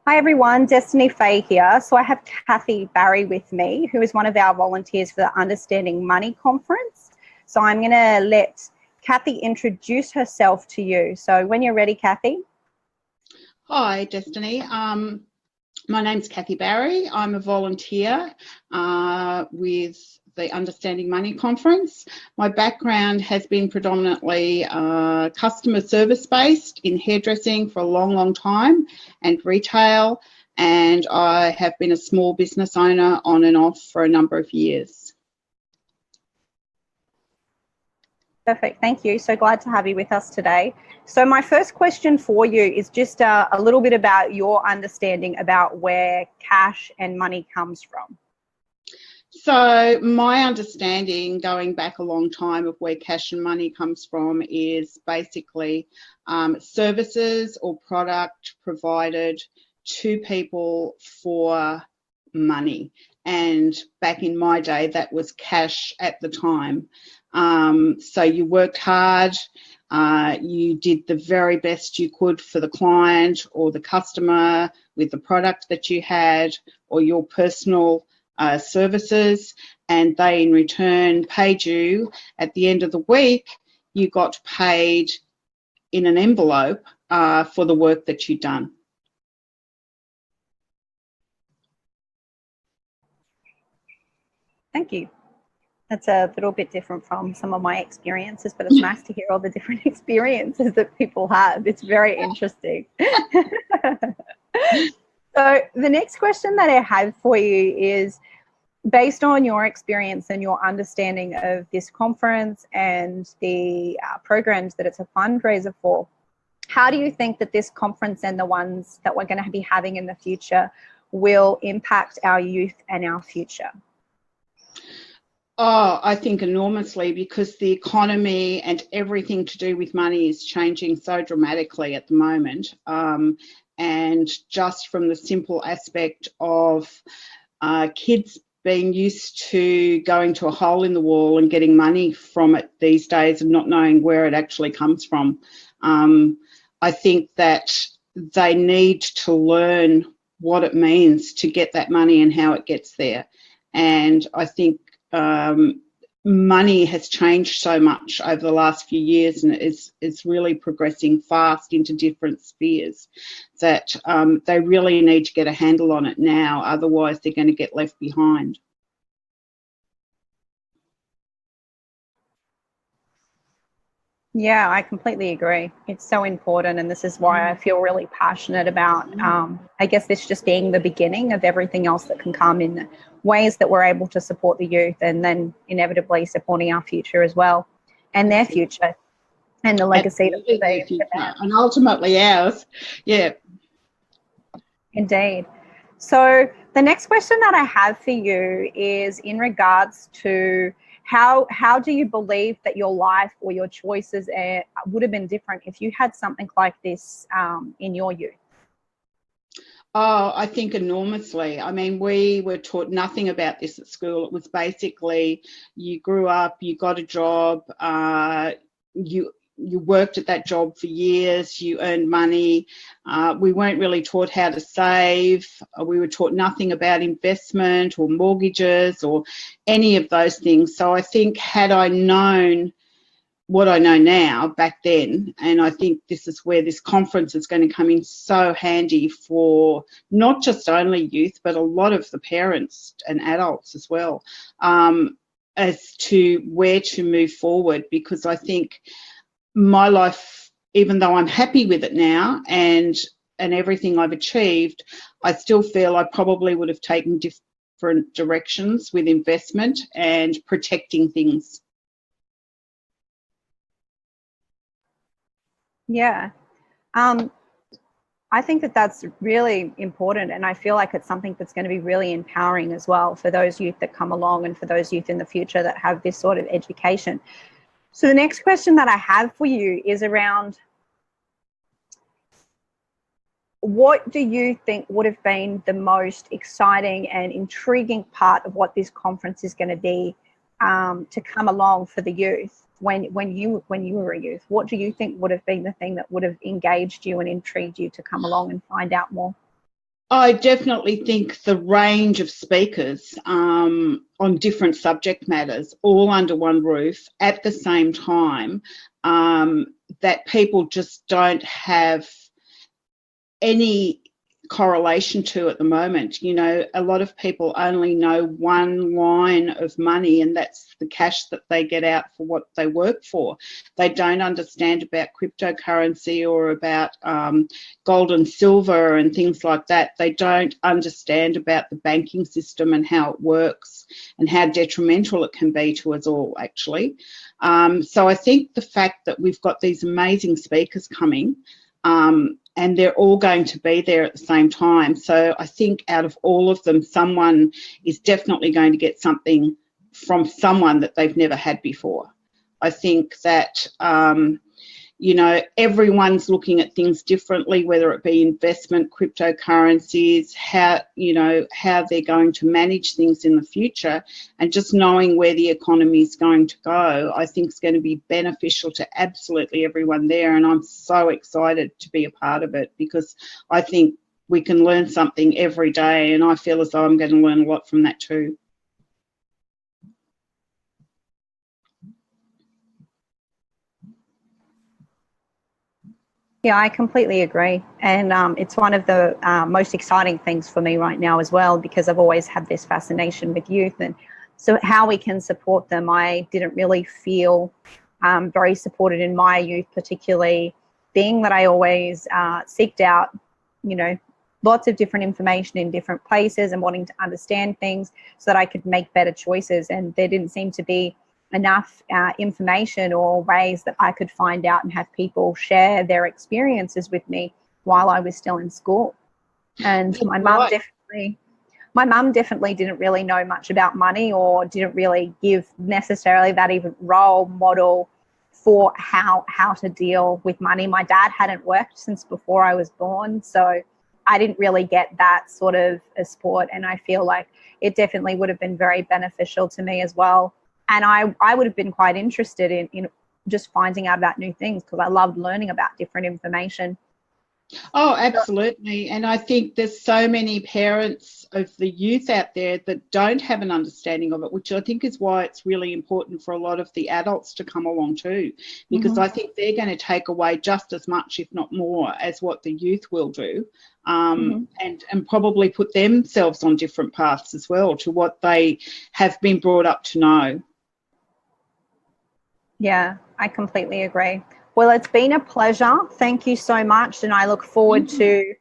Hi everyone, Destiny Fae here. So I have Kathy Barry with me, who is one of our volunteers for the Understanding Money Conference. So I'm going to let Kathy introduce herself to you. So when you're ready, Kathy. Hi, Destiny. My name's Kathy Barry. I'm a volunteer with the Understanding Money Conference. My background has been predominantly customer service based in hairdressing for a long time and retail, and I have been a small business owner on and off for a number of years. Perfect, thank you. So glad to have you with us today. So my first question for you is just a little bit about your understanding about where cash and money comes from. So my understanding, going back a long time, of where cash and money comes from is basically services or product provided to people for money. And back in my day, that was cash at the time. So you worked hard, you did the very best you could for the client or the customer with the product that you had or your personal services, and they in return paid you. At the end of the week, you got paid in an envelope for the work that you'd done. Thank you. That's a little bit different from some of my experiences, but it's nice to hear all the different experiences that people have. It's very interesting. So the next question that I have for you is, based on your experience and your understanding of this conference and the programs that it's a fundraiser for, how do you think that this conference and the ones that we're going to be having in the future will impact our youth and our future? Oh, I think enormously, because the economy and everything to do with money is changing so dramatically at the moment. And just from the simple aspect of kids being used to going to a hole in the wall and getting money from it these days and not knowing where it actually comes from, I think that they need to learn what it means to get that money and how it gets there. And I think money has changed so much over the last few years, and is really progressing fast into different spheres, that they really need to get a handle on it now, otherwise they're going to get left behind. Yeah, I completely agree. It's so important, and this is why I feel really passionate about, I guess, this just being the beginning of everything else that can come in ways that we're able to support the youth, and then inevitably supporting our future as well, and their future, and the legacy that they and ultimately ours. Yeah. Indeed. So the next question that I have for you is in regards to how do you believe that your life or your choices would have been different if you had something like this in your youth? Oh, I think enormously. I mean, we were taught nothing about this at school. It was basically you grew up, you got a job, you worked at that job for years, you earned money. We weren't really taught how to save. We were taught nothing about investment or mortgages or any of those things. So I think had I known what I know now back then, and I think this is where this conference is going to come in so handy for not just only youth, but a lot of the parents and adults as well, as to where to move forward, because I think my life, even though I'm happy with it now and everything I've achieved, I still feel I probably would have taken different directions with investment and protecting things. Yeah. I think that that's really important, and I feel like it's something that's going to be really empowering as well for those youth that come along and for those youth in the future that have this sort of education. So the next question that I have for you is around, what do you think would have been the most exciting and intriguing part of what this conference is going to be to come along for the youth when you were a youth? What do you think would have been the thing that would have engaged you and intrigued you to come along and find out more? I definitely think the range of speakers on different subject matters, all under one roof at the same time, that people just don't have any correlation to at the moment. You know, a lot of people only know one line of money, and that's the cash that they get out for what they work for. They don't understand about cryptocurrency or about gold and silver and things like that. They don't understand about the banking system and how it works and how detrimental it can be to us all, actually. So I think the fact that we've got these amazing speakers coming, and they're all going to be there at the same time. So I think out of all of them, someone is definitely going to get something from someone that they've never had before. I think that, you know, everyone's looking at things differently, whether it be investment, cryptocurrencies, how, you know, how they're going to manage things in the future, and just knowing where the economy is going to go, I think is going to be beneficial to absolutely everyone there. And I'm so excited to be a part of it, because I think we can learn something every day, and I feel as though I'm going to learn a lot from that too. Yeah, I completely agree. And it's one of the most exciting things for me right now as well, because I've always had this fascination with youth. And so how we can support them, I didn't really feel very supported in my youth, particularly being that I always seeked out, you know, lots of different information in different places and wanting to understand things so that I could make better choices. And there didn't seem to be enough information or ways that I could find out and have people share their experiences with me while I was still in school. And my mum definitely didn't really know much about money, or didn't really give necessarily that even role model for how to deal with money. My dad hadn't worked since before I was born, so I didn't really get that sort of a support, and I feel like it definitely would have been very beneficial to me as well. And I would have been quite interested in just finding out about new things, because I loved learning about different information. Oh, absolutely. And I think there's so many parents of the youth out there that don't have an understanding of it, which I think is why it's really important for a lot of the adults to come along too, because I think they're going to take away just as much, if not more, as what the youth will do, and probably put themselves on different paths as well to what they have been brought up to know. Yeah, I completely agree. Well, it's been a pleasure. Thank you so much, and I look forward to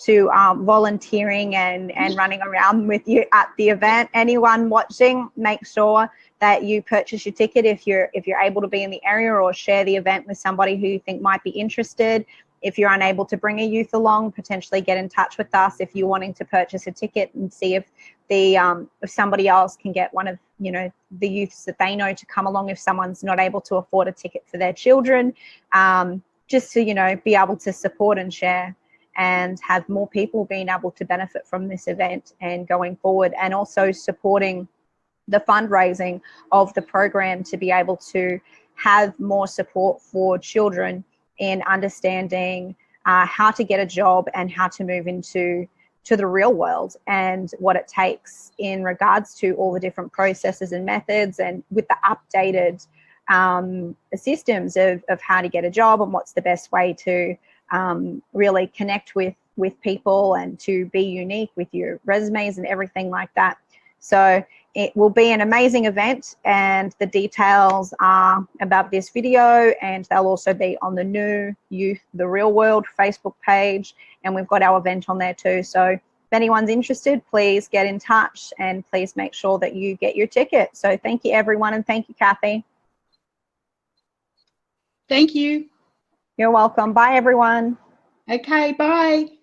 volunteering and running around with you at the event. Anyone watching, make sure that you purchase your ticket if you're able to be in the area, or share the event with somebody who you think might be interested. If you're unable to bring a youth along, potentially get in touch with us if you're wanting to purchase a ticket, and see if if somebody else can get one of, you know, the youths that they know to come along if someone's not able to afford a ticket for their children, just to, you know, be able to support and share and have more people being able to benefit from this event and going forward, and also supporting the fundraising of the program to be able to have more support for children in understanding how to get a job and how to move into the real world, and what it takes in regards to all the different processes and methods, and with the updated systems of how to get a job, and what's the best way to really connect with people, and to be unique with your resumes and everything like that. So it will be an amazing event, and the details are above this video, and they'll also be on the New Youth The Real World Facebook page, and we've got our event on there too. So if anyone's interested, please get in touch, and please make sure that you get your ticket. So thank you, everyone, and thank you, Kathy. Thank you. You're welcome. Bye, everyone. Okay, bye.